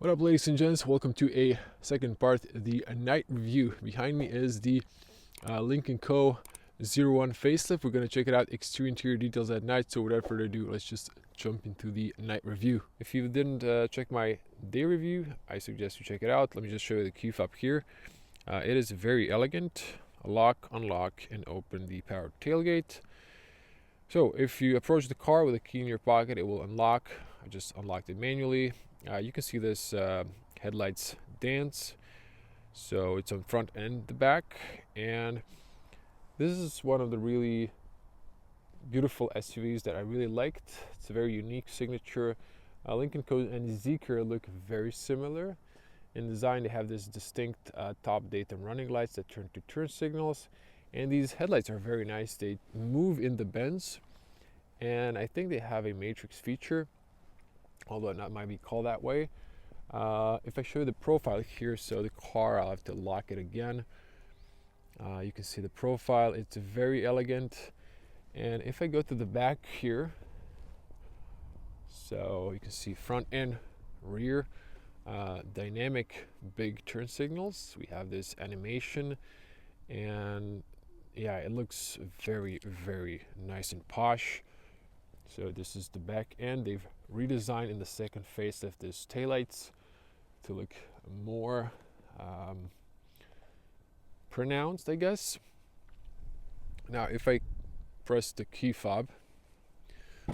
What up, ladies and gents? Welcome to a second part, the night review. Behind me is the Lynk & Co 01 facelift. We're going to check it out, exterior interior details at night. So without further ado, let's just jump into the night review. If you didn't check my day review, I suggest you check it out. Let me just show you the key fob here. It is very elegant. Lock, unlock, and open the power tailgate. So if you approach the car with a key in your pocket, it will unlock. I just unlocked it manually. You can see this headlights dance, so it's on front and the back, and this is one of the really beautiful SUVs that I really liked. It's a very unique signature. Lynk & Co and Zeekr look very similar in design. They have this distinct top daytime running lights that turn to turn signals, and these headlights are very nice. They move in the bends, and I think they have a matrix feature, although it not might be called that way. If I show you the profile here, so the car, I'll have to lock it again. You can see the profile. It's very elegant. And if I go to the back here, so you can see front and rear, dynamic big turn signals. We have this animation, and yeah, it looks very, very nice and posh. So this is the back end. They've redesigned in the second facelift these taillights to look more pronounced, I guess. Now, if I press the key fob,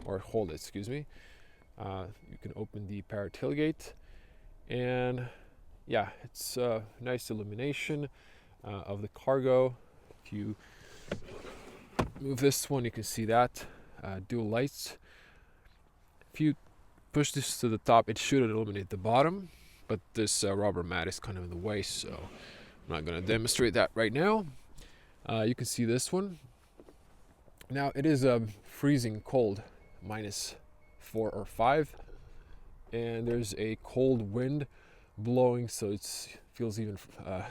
or hold it, excuse me, you can open the power tailgate, and yeah, it's nice illumination of the cargo. If you move this one, you can see that. Dual lights. If you push this to the top, it should illuminate the bottom, but this rubber mat is kind of in the way, so I'm not going to demonstrate that right now. You can see this one. Now it is freezing cold, -4 or 5, and there's a cold wind blowing, so it feels even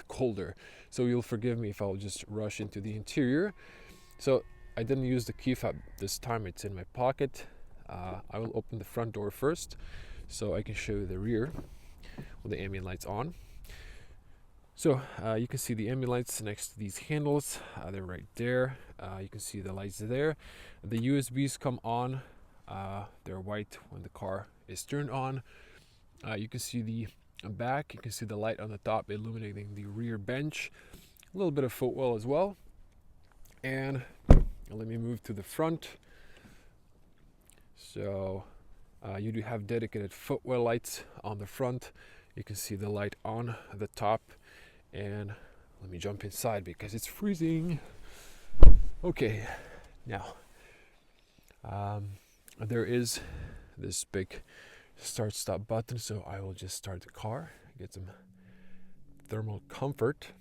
colder. So you'll forgive me if I'll just rush into the interior. So I didn't use the key fob this time, it's in my pocket. I will open the front door first so I can show you the rear with the ambient lights on. So you can see the ambient lights next to these handles. They're right there. You can see the lights there. The USBs come on. They're white when the car is turned on. You can see the back. You can see the light on the top illuminating the rear bench. A little bit of footwell as well. And let me move to the front. So you do have dedicated footwell lights on the front. You can see the light on the top. And let me jump inside because it's freezing. Okay, now there is this big start-stop button, so I will just start the car, get some thermal comfort.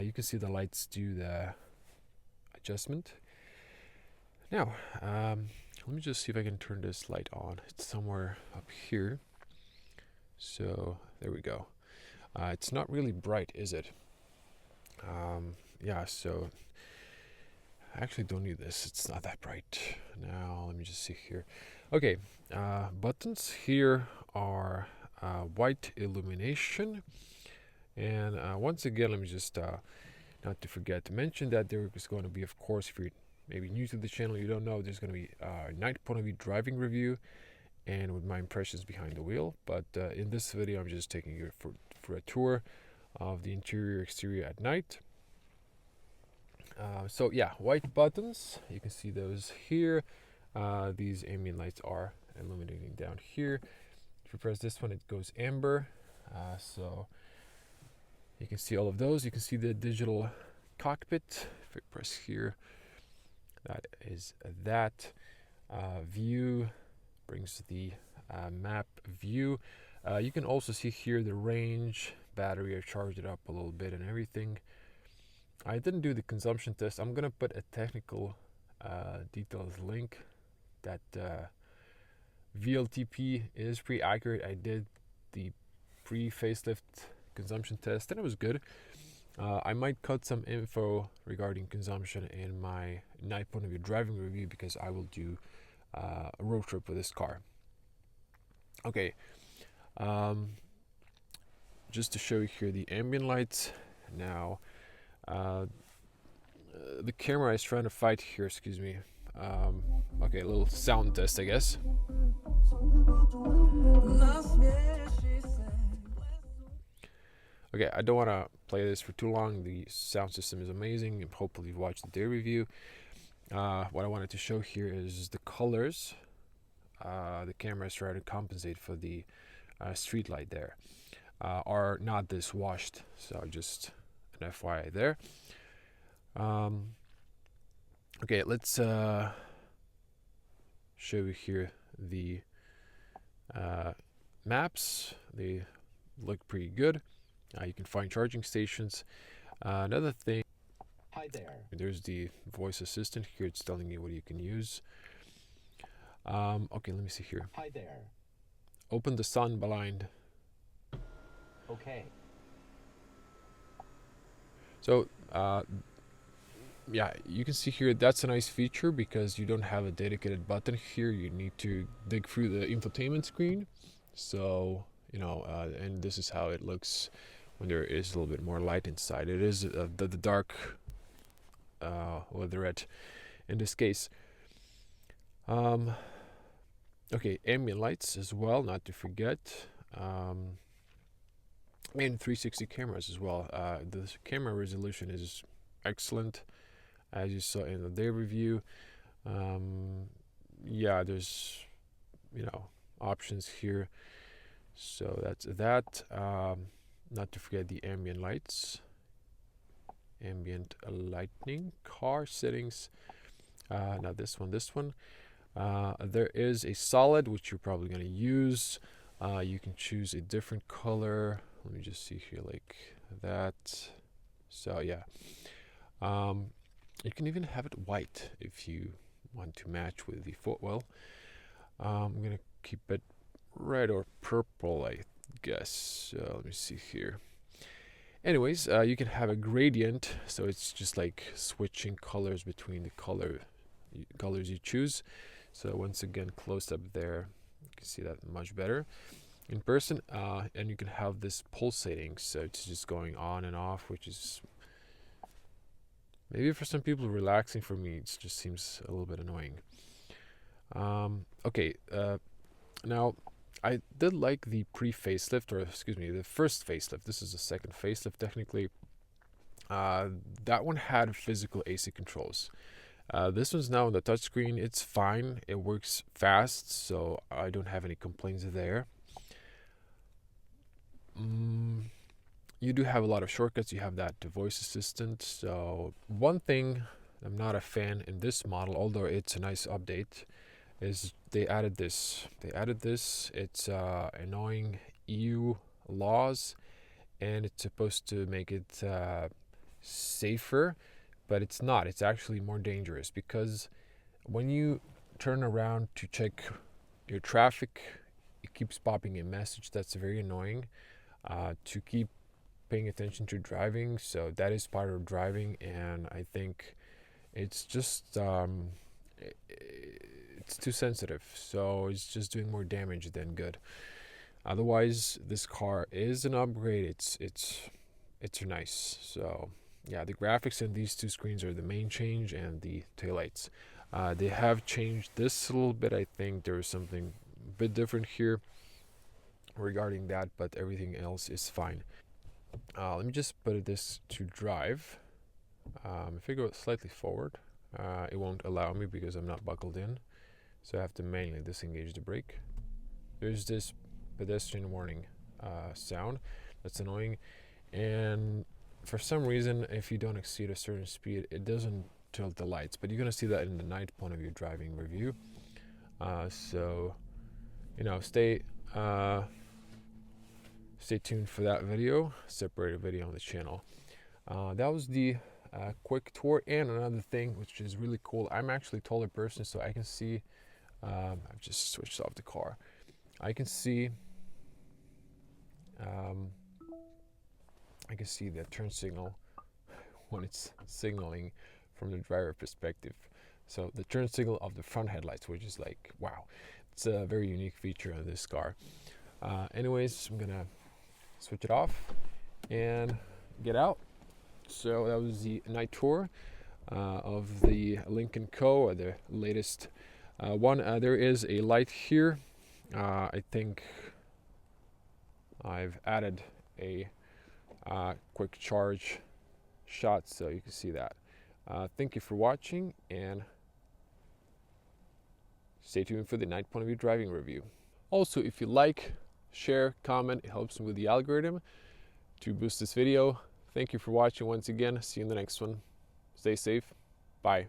You can see the lights do the adjustment. Now, let me just see if I can turn this light on. It's somewhere up here. So there we go. It's not really bright, is it? Yeah, so I actually don't need this. It's not that bright. Now, let me just see here. Okay, buttons here are white illumination. And once again, let me just, not to forget to mention that there is going to be, of course, if you're maybe new to the channel, you don't know, there's going to be a night point of view driving review and with my impressions behind the wheel. But in this video, I'm just taking you for a tour of the interior exterior at night. So yeah, white buttons, you can see those here. These ambient lights are illuminating down here. If you press this one, it goes amber. So you can see all of those. You can see the digital cockpit. If I press here, that is that. View brings the map view. You can also see here the range, battery. I charged it up a little bit and everything. I didn't do the consumption test. I'm gonna put a technical details link. That VLTP is pretty accurate. I did the pre-facelift consumption test and it was good. I might cut some info regarding consumption in my night point of view driving review because I will do a road trip with this car. Okay, Just to show you here the ambient lights. Now, the camera is trying to fight here, excuse me. Okay, a little sound test, I guess. Okay, I don't want to play this for too long. The sound system is amazing, and hopefully you've watched the day review. What I wanted to show here is the colors. The camera is trying to compensate for the street light there. Are not this washed, so just an FYI there. Okay, let's show you here the maps. They look pretty good. You can find charging stations. Another thing, Hi there. there's the voice assistant here. It's telling you what you can use. Okay, let me see here. Hi there. Open the sun blind. Okay. So, yeah, you can see here that's a nice feature because you don't have a dedicated button here. You need to dig through the infotainment screen. So, you know, and this is how it looks when there is a little bit more light inside. It is the dark, or the red in this case. Okay, ambient lights as well, not to forget. And 360 cameras as well. The camera resolution is excellent, as you saw in the day review. Yeah, there's, you know, options here. So that's that. Not to forget the ambient lights, ambient lighting, car settings. Now this one. There is a solid, which you're probably going to use. You can choose a different color. Let me just see here, like that. So yeah, you can even have it white if you want to match with the footwell. I'm gonna keep it red or purple, I guess. Let me see here. Anyways, you can have a gradient, so it's just like switching colors between the colors you choose. So once again, close up there, you can see that much better in person. And you can have this pulsating, so it's just going on and off, which is maybe for some people relaxing. For me, it just seems a little bit annoying. Okay, now I did like the pre-facelift, or excuse me, the first facelift. This is the second facelift technically. That one had physical AC controls. This one's now on the touchscreen. It's fine. It works fast, so I don't have any complaints there. You do have a lot of shortcuts. You have that voice assistant. So one thing I'm not a fan in this model, although it's a nice update, is they added this. It's annoying EU laws, and it's supposed to make it safer, but it's not. It's actually more dangerous, because when you turn around to check your traffic, it keeps popping a message that's very annoying. To keep paying attention to driving, so that is part of driving, and I think it's just it's too sensitive, so it's just doing more damage than good. Otherwise, this car is an upgrade. It's nice. So yeah, the graphics in these two screens are the main change, and the taillights. They have changed this a little bit. I think there is something a bit different here regarding that, but everything else is fine. Let me just put this to drive. If I go slightly forward, it won't allow me because I'm not buckled in, so I have to manually disengage the brake. There's this pedestrian warning sound that's annoying, and for some reason, if you don't exceed a certain speed, it doesn't tilt the lights, but you're gonna see that in the night point of view driving review. So you know, stay tuned for that video, separated video on the channel. That was the quick tour. And another thing which is really cool, I'm actually a taller person, so I can see, I've just switched off the car, I can see the turn signal when it's signaling from the driver perspective. So the turn signal of the front headlights, which is like, wow, it's a very unique feature on this car. Anyways, I'm gonna switch it off and get out. So that was the night tour of the Lynk Co, or the latest one. There is a light here. I think I've added a quick charge shot so you can see that. Thank you for watching, and stay tuned for the night point of view driving review. Also, if you like, share, comment, it helps me with the algorithm to boost this video. Thank you for watching once again. See you in the next one. Stay safe. Bye.